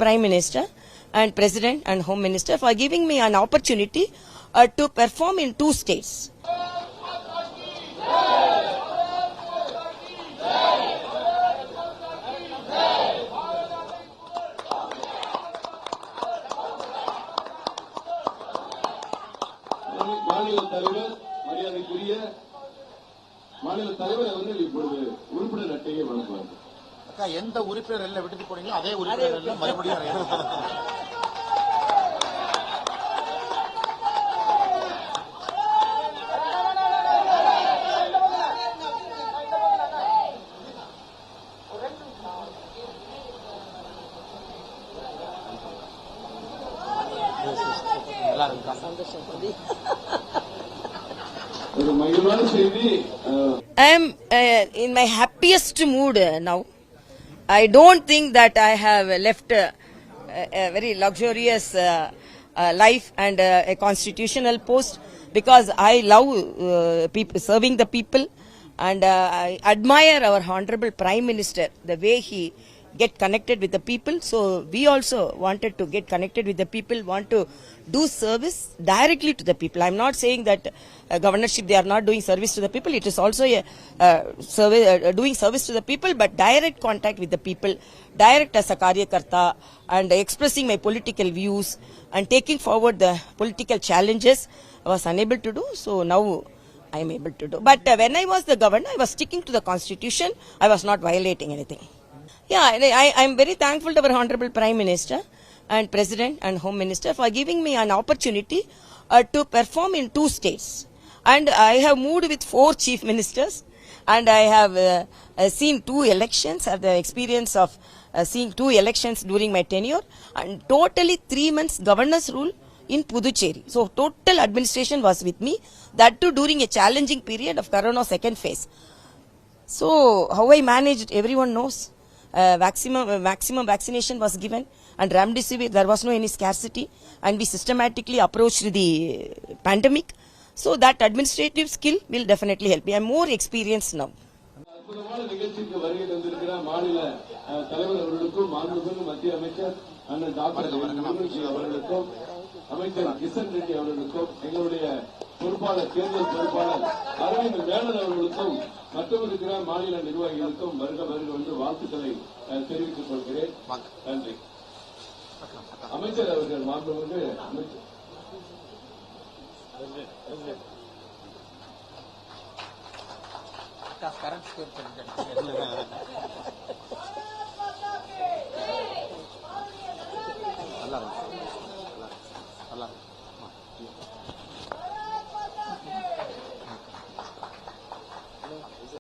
Prime Minister and President and Home Minister for giving me an opportunity to perform in 2 states. மாநில தலைவர் அவர்கள் இப்பொழுது உறுப்பினர் அட்டையை வழங்குவார்கள். அக்கா, எந்த உறுப்பினர் எல்லாம் விட்டுட்டு போனீங்களோ அதே உறுப்பினர் எல்லாம் மறுபடியும் நல்லா இருக்கா? சந்தோஷம். I am in my happiest mood now. I don't think that I have left a very luxurious life and a constitutional post, because I love serving the people, and I admire our Honorable Prime Minister, the way he get connected with the people. So we also wanted to get connected with the people, want to do service directly to the people. I'm not saying that governorship they are not doing service to the people. It is also a doing service to the people, but direct contact with the people, direct as a karyakarta, and expressing my political views and taking forward the political challenges I was unable to do. So now I am able to do. But when I was the governor, I was sticking to the constitution. I was not violating anything. Yeah, I am very thankful to our Honorable Prime Minister and President and Home Minister for giving me an opportunity to perform in 2 states. And I have moved with 4 chief ministers, and I have seen 2 elections, have the experience of seeing 2 elections during my tenure, and totally 3 months governor's rule in Puducherry. So total administration was with me, that too during a challenging period of Corona second phase. So how I managed, everyone knows. Maximum vaccination was given, and remdesivir there was no any scarcity, and we systematically approached the pandemic. So that administrative skill will definitely help me. I am more experienced now. அற்புதமான நிகழ்ச்சிக்கு வருகை தந்திருக்கிற மாநில தலைவர் அவர்களுக்கும் மாண்புமிகு மத்திய அமைச்சர் அண்ணன் டாக்டர் அவர்களுக்கும் அமைச்சர் கிஷன் ரெட்டி அவர்களுக்கும் எங்களுடைய பொறுப்பாளர் தேர்தல் பொறுப்பாளர் அரவிந்த் மேனன் அவர்களுக்கும் மற்றும் இருக்கிற மாநில நிர்வாகிகளுக்கும் வருக வருக வந்து வாழ்த்துக்களை தெரிவித்துக் கொள்கிறேன். நன்றி. அமைச்சர் அவர்கள் மாண்புமிகு அமைச்சர் நல்லா